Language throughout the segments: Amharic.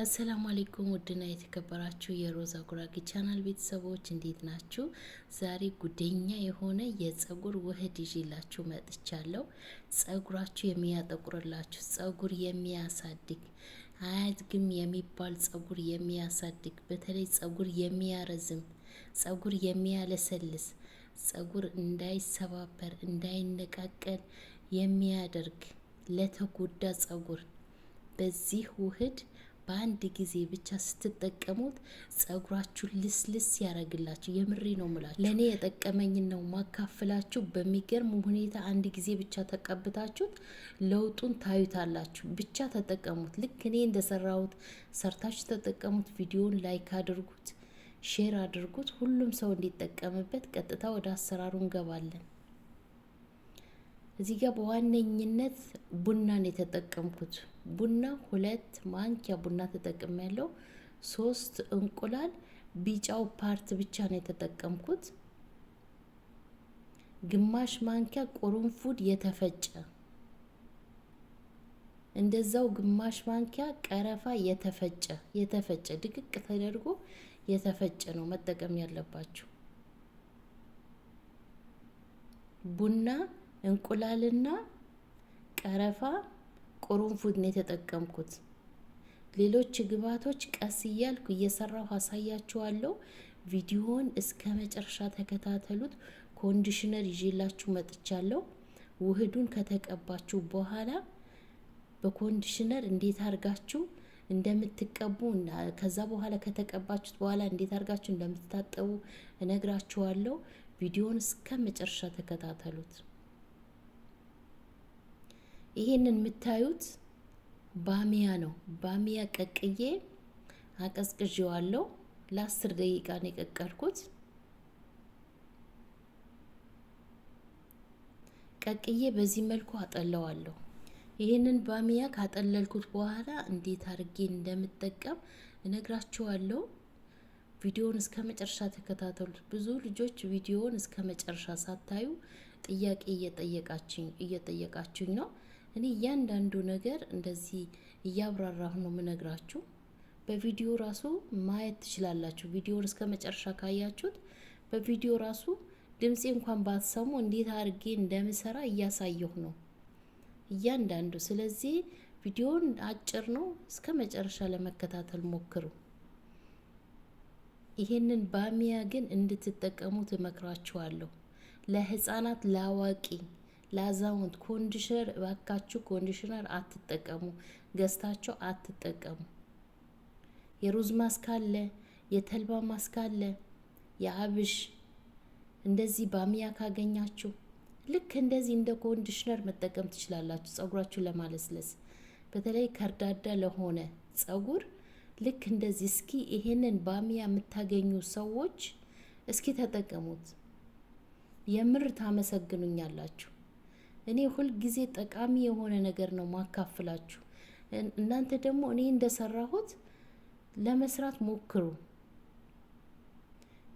አሰላሙ አለይኩም ውድና የተከበራችሁ የሮዛ ጉራጌ ቻናል ቤተሰቦች እንዴት ናችሁ? ዛሬ ጉደኛ የሆነ የጸጉር ውህድ ይዤላችሁ መጥቻለሁ። ጸጉራችሁ የሚያጠቁርላችሁ፣ ጸጉር የሚያሳድግ፣ አያድግም የሚባል ጸጉር የሚያሳድግ፣ በተለይ ጸጉር የሚያረዝም፣ ጸጉር የሚያለሰልስ፣ ጸጉር እንዳይሰባበር እንዳይነቃቀል የሚያደርግ ለተጎዳ ጸጉር በዚህ ውህድ በአንድ ጊዜ ብቻ ስትጠቀሙት ጸጉራችሁ ልስልስ ያደርግላችሁ። የምሬ ነው ምላችሁ። ለእኔ የጠቀመኝን ነው ማካፍላችሁ። በሚገርም ሁኔታ አንድ ጊዜ ብቻ ተቀብታችሁት ለውጡን ታዩታላችሁ። ብቻ ተጠቀሙት። ልክ እኔ እንደሰራሁት ሰርታችሁ ተጠቀሙት። ቪዲዮን ላይክ አድርጉት፣ ሼር አድርጉት፣ ሁሉም ሰው እንዲጠቀምበት። ቀጥታ ወደ አሰራሩ እንገባለን። እዚህ ጋር በዋነኝነት ቡናን የተጠቀምኩት ቡና 2 ማንኪያ ቡና ተጠቅሜያለሁ። 3 እንቁላል ቢጫው ፓርት ብቻ ነው የተጠቀምኩት። ግማሽ ማንኪያ ቁርንፉድ የተፈጨ፣ እንደዛው ግማሽ ማንኪያ ቀረፋ የተፈጨ ድቅቅ ተደርጎ የተፈጨ ነው መጠቀም ያለባችሁ። ቡና እንቁላልና ቀረፋ ቁርንፉድ ነው የተጠቀምኩት። ሌሎች ግብአቶች ቀስ እያልኩ እየሰራሁ አሳያችኋለሁ። ቪዲዮውን እስከ መጨረሻ ተከታተሉት። ኮንዲሽነር ይዤላችሁ መጥቻለሁ። ውህዱን ከተቀባችሁ በኋላ በኮንዲሽነር እንዴት አርጋችሁ እንደምትቀቡ፣ ከዛ በኋላ ከተቀባችሁት በኋላ እንዴት አርጋችሁ እንደምትታጠቡ እነግራችኋለሁ። ቪዲዮውን እስከ መጨረሻ ተከታተሉት። ይሄንን የምታዩት ባሚያ ነው። ባሚያ ቀቅዬ አቀዝቅዤዋለሁ። ለ10 ደቂቃ ነው የቀቀልኩት። ቀቅዬ በዚህ መልኩ አጠለዋለሁ። ይሄንን ባሚያ ካጠለልኩት በኋላ እንዴት አድርጌ እንደምጠቀም እነግራችኋለሁ። ቪዲዮውን እስከ መጨረሻ ተከታተሉት። ብዙ ልጆች ቪዲዮውን እስከ መጨረሻ ሳታዩ ጥያቄ እየጠየቃችሁኝ ነው። እኔ እያንዳንዱ ነገር እንደዚህ እያብራራሁ ነው የምነግራችሁ። በቪዲዮ ራሱ ማየት ትችላላችሁ። ቪዲዮውን እስከ መጨረሻ ካያችሁት በቪዲዮ ራሱ ድምጼ እንኳን ባትሰሙ እንዴት አድርጌ እንደምሰራ እያሳየሁ ነው እያንዳንዱ። ስለዚህ ቪዲዮውን አጭር ነው፣ እስከ መጨረሻ ለመከታተል ሞክሩ። ይሄንን ባሚያ ግን እንድትጠቀሙት እመክራችኋለሁ። ለህፃናት፣ ለአዋቂ፣ ለአዛውንት ኮንዲሽነር እባካችሁ ኮንዲሽነር አትጠቀሙ፣ ገዝታችሁ አትጠቀሙ። የሩዝ ማስክ አለ፣ የተልባ ማስክ አለ፣ የአብሽ እንደዚህ ባሚያ ካገኛችሁ ልክ እንደዚህ እንደ ኮንዲሽነር መጠቀም ትችላላችሁ። ጸጉራችሁ ለማለስለስ በተለይ ከርዳዳ ለሆነ ጸጉር ልክ እንደዚህ። እስኪ ይሄንን ባሚያ የምታገኙ ሰዎች እስኪ ተጠቀሙት። የምር ታመሰግኑኛላችሁ። እኔ ሁል ጊዜ ጠቃሚ የሆነ ነገር ነው ማካፍላችሁ። እናንተ ደግሞ እኔ እንደሰራሁት ለመስራት ሞክሩ።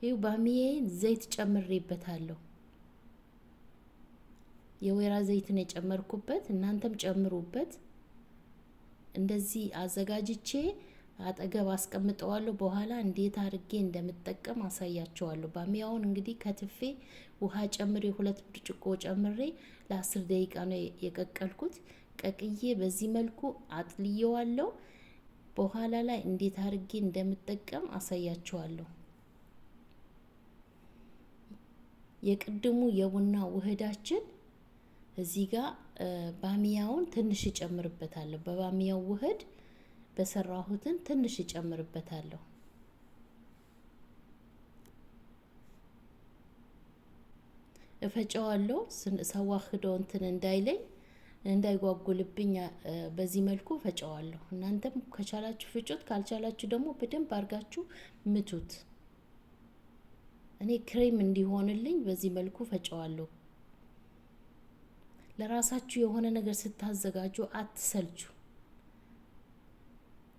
ይኸው ባሚያዬን ዘይት ጨምሬበታለሁ። የወይራ ዘይት ነው የጨመርኩበት፣ እናንተም ጨምሩበት። እንደዚህ አዘጋጅቼ አጠገብ አስቀምጠዋለሁ። በኋላ እንዴት አድርጌ እንደምጠቀም አሳያቸዋለሁ። ባሚያውን እንግዲህ ከትፌ ውሃ ጨምሬ 2 ብርጭቆ ጨምሬ ለ10 ደቂቃ ነው የቀቀልኩት። ቀቅዬ በዚህ መልኩ አጥልየዋለሁ። በኋላ ላይ እንዴት አድርጌ እንደምጠቀም አሳያቸዋለሁ። የቅድሙ የቡና ውህዳችን እዚህ ጋር ባሚያውን ትንሽ እጨምርበታለሁ። በባሚያው ውህድ በሰራሁትን ትንሽ እጨምርበታለሁ። እፈጨዋለሁ። ሰዋህዶ እንትን እንዳይለኝ እንዳይጓጉልብኝ በዚህ መልኩ ፈጨዋለሁ። እናንተም ከቻላችሁ ፍጩት፣ ካልቻላችሁ ደግሞ በደንብ አርጋችሁ ምቱት። እኔ ክሬም እንዲሆንልኝ በዚህ መልኩ ፈጨዋለሁ። ለራሳችሁ የሆነ ነገር ስታዘጋጁ አትሰልቹ።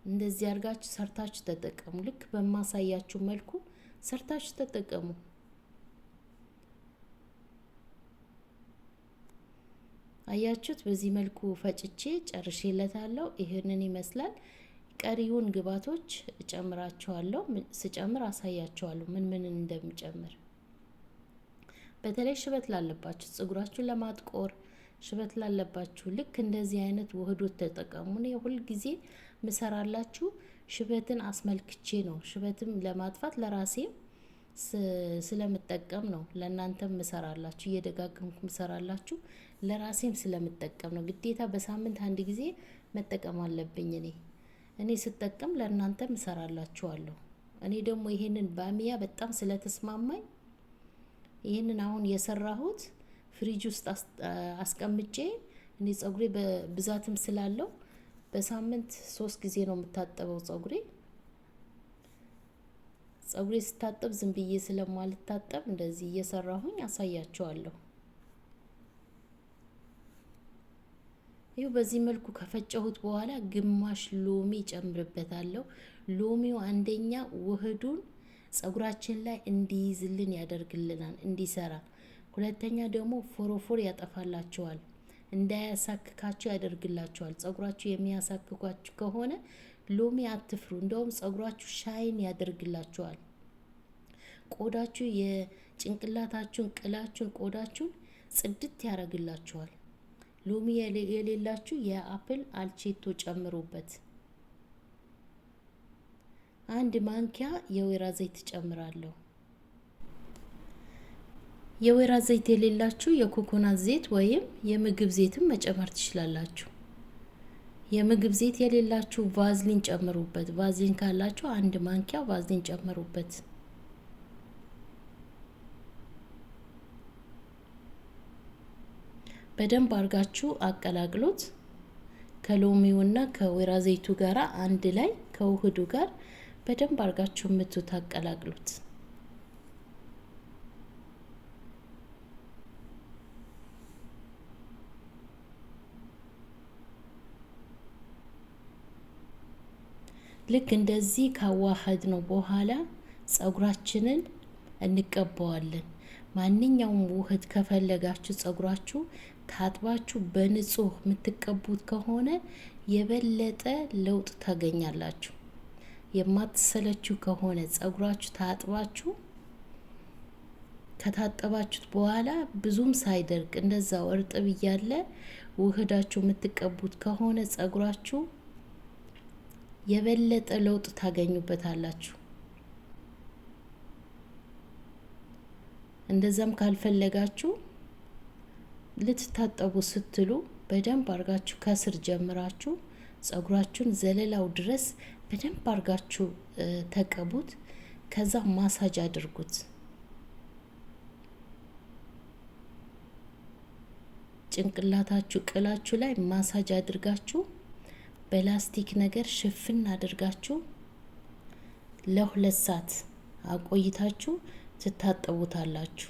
እንደዚህ አርጋችሁ ሰርታችሁ ተጠቀሙ። ልክ በማሳያችሁ መልኩ ሰርታችሁ ተጠቀሙ። አያችሁት? በዚህ መልኩ ፈጭቼ ጨርሼለታለሁ። ይሄንን ይመስላል። ቀሪውን ግብአቶች እጨምራቸዋለሁ። ስጨምር አሳያቸዋለሁ ምን እንደምጨምር። በተለይ ሽበት ላለባችሁ ፀጉራችሁን ለማጥቆር ሽበት ላለባችሁ ልክ እንደዚህ አይነት ውህዶች ተጠቀሙ። እኔ ሁል ጊዜ ምሰራላችሁ ሽበትን አስመልክቼ ነው። ሽበትም ለማጥፋት ለራሴ ስለምጠቀም ነው። ለእናንተም ምሰራላችሁ እየደጋገምኩ ምሰራላችሁ ለራሴም ስለምጠቀም ነው። ግዴታ በሳምንት አንድ ጊዜ መጠቀም አለብኝ። እኔ ስጠቀም ለእናንተም እሰራላችኋለሁ። እኔ ደግሞ ይሄንን ባሚያ በጣም ስለተስማማኝ ይሄንን አሁን የሰራሁት ፍሪጅ ውስጥ አስቀምጬ እኔ ፀጉሬ በብዛትም ስላለው በሳምንት 3 ጊዜ ነው የምታጠበው። ፀጉሬ ስታጠብ ዝም ብዬ ስለማልታጠብ እንደዚህ እየሰራሁኝ አሳያችኋለሁ። ይሄው በዚህ መልኩ ከፈጨሁት በኋላ ግማሽ ሎሚ ጨምርበታለሁ። ሎሚው አንደኛ ውህዱን ፀጉራችን ላይ እንዲይዝልን ያደርግልናል እንዲሰራ። ሁለተኛ ደግሞ ፎሮፎር ያጠፋላችኋል፣ እንዳያሳክካችሁ ያደርግላችኋል። ፀጉራችሁ የሚያሳክኳችሁ ከሆነ ሎሚ አትፍሩ። እንደውም ፀጉራችሁ ሻይን ያደርግላችኋል። ቆዳችሁ የጭንቅላታችሁን ቅላችሁን ቆዳችሁን ጽድት ያደርግላችኋል። ሎሚ የሌላችሁ የአፕል አልቼቶ ጨምሩበት። 1 ማንኪያ የወይራ ዘይት ጨምራለሁ። የወይራ ዘይት የሌላችሁ የኮኮናት ዘይት ወይም የምግብ ዘይትም መጨመር ትችላላችሁ። የምግብ ዘይት የሌላችሁ ቫዝሊን ጨምሩበት። ቫዝሊን ካላችሁ 1 ማንኪያ ቫዝሊን ጨምሩበት። በደንብ አርጋችሁ አቀላቅሉት። ከሎሚውና ከወይራ ዘይቱ ጋር አንድ ላይ ከውህዱ ጋር በደንብ አርጋችሁ ምቱት፣ አቀላቅሉት። ልክ እንደዚህ ካዋሃድ ነው በኋላ ፀጉራችንን እንቀባዋለን። ማንኛውም ውህድ ከፈለጋችሁ ፀጉራችሁ ታጥባችሁ በንጹህ የምትቀቡት ከሆነ የበለጠ ለውጥ ታገኛላችሁ። የማትሰለችሁ ከሆነ ፀጉራችሁ ታጥባችሁ ከታጠባችሁት በኋላ ብዙም ሳይደርቅ እንደዛው እርጥብ እያለ ውህዳችሁ የምትቀቡት ከሆነ ፀጉራችሁ የበለጠ ለውጥ ታገኙበታላችሁ። እንደዛም ካልፈለጋችሁ ልትታጠቡ ስትሉ በደንብ አርጋችሁ ከስር ጀምራችሁ ፀጉራችሁን ዘለላው ድረስ በደንብ አርጋችሁ ተቀቡት። ከዛ ማሳጅ አድርጉት። ጭንቅላታችሁ ቅላችሁ ላይ ማሳጅ አድርጋችሁ በላስቲክ ነገር ሽፍን አድርጋችሁ ለ2 ሰዓት አቆይታችሁ ትታጠቡታላችሁ።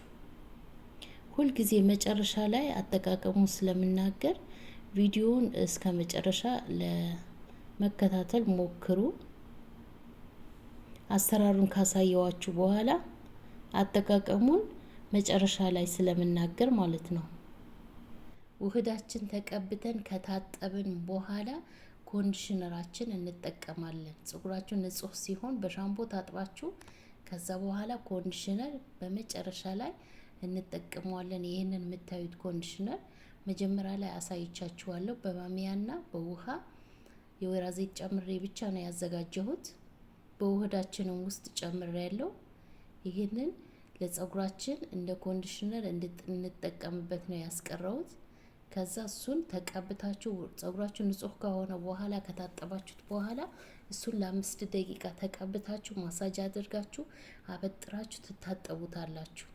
ሁል ጊዜ መጨረሻ ላይ አጠቃቀሙ ስለምናገር ቪዲዮውን እስከ መጨረሻ ለመከታተል ሞክሩ። አሰራሩን ካሳየዋችሁ በኋላ አጠቃቀሙን መጨረሻ ላይ ስለምናገር ማለት ነው። ውህዳችን ተቀብተን ከታጠብን በኋላ ኮንዲሽነራችን እንጠቀማለን። ፀጉራችሁ ንጹህ ሲሆን በሻምፖ ታጥባችሁ ከዛ በኋላ ኮንዲሽነር በመጨረሻ ላይ እንጠቀመዋለን። ይሄንን የምታዩት ኮንዲሽነር መጀመሪያ ላይ አሳይቻችኋለሁ። በማሚያና በውሃ የወይራ ዘይት ጨምሬ ብቻ ነው ያዘጋጀሁት። በውህዳችንም ውስጥ ጨምሬ ያለው ይሄንን ለፀጉራችን እንደ ኮንዲሽነር እንጠቀምበት ነው ያስቀረውት። ከዛ እሱን ተቀብታችሁ ፀጉራችሁ ንጹህ ከሆነ በኋላ ከታጠባችሁት በኋላ እሱን ለ5 ደቂቃ ተቀብታችሁ ማሳጅ አድርጋችሁ አበጥራችሁ ትታጠቡታላችሁ።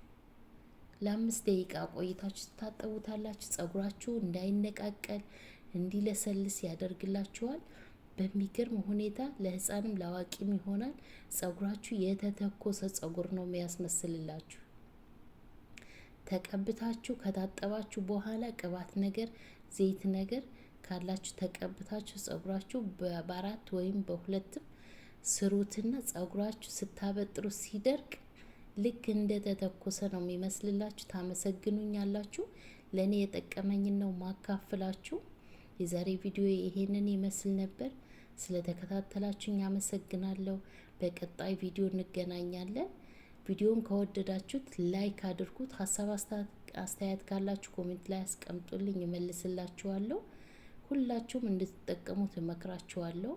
ለ5 ደቂቃ ቆይታችሁ ትታጠቡታላችሁ። ፀጉራችሁ እንዳይነቃቀል እንዲለሰልስ ያደርግላችኋል። በሚገርም ሁኔታ ለህፃንም ለአዋቂም ይሆናል። ፀጉራችሁ የተተኮሰ ፀጉር ነው የሚያስመስልላችሁ። ተቀብታችሁ ከታጠባችሁ በኋላ ቅባት ነገር ዘይት ነገር ካላችሁ ተቀብታችሁ ፀጉራችሁ በ4 ወይም በ2 ስሩትና ፀጉራችሁ ስታበጥሩ ሲደርቅ ልክ እንደ ተተኮሰ ነው የሚመስልላችሁ። ታመሰግኑኛላችሁ። ለኔ የጠቀመኝን ነው ማካፍላችሁ። የዛሬ ቪዲዮ ይሄንን ይመስል ነበር። ስለተከታተላችሁኝ አመሰግናለሁ። በቀጣይ ቪዲዮ እንገናኛለን። ቪዲዮን ከወደዳችሁት ላይክ አድርጉት። ሀሳብ አስተያየት ካላችሁ ኮሜንት ላይ አስቀምጡልኝ፣ እመልስላችኋለሁ። ሁላችሁም እንድትጠቀሙት እመክራችኋለሁ።